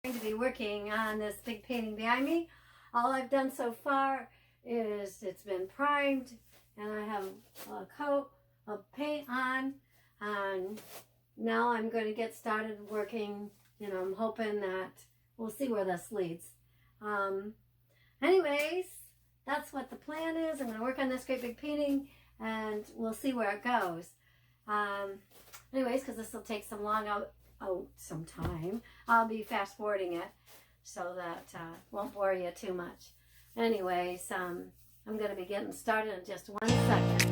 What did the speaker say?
Going to be working on this big painting behind me. All I've done so far is it's been primed and I have a coat of paint on, and now I'm going to get started working. I'm hoping that we'll see where this leads. Anyways, that's what the plan is. I'm going to work on this great big painting and we'll see where it goes. Anyways, because this will take some time, I'll be fast forwarding it so that won't bore you too much. Anyways, I'm going to be getting started in just 1 second.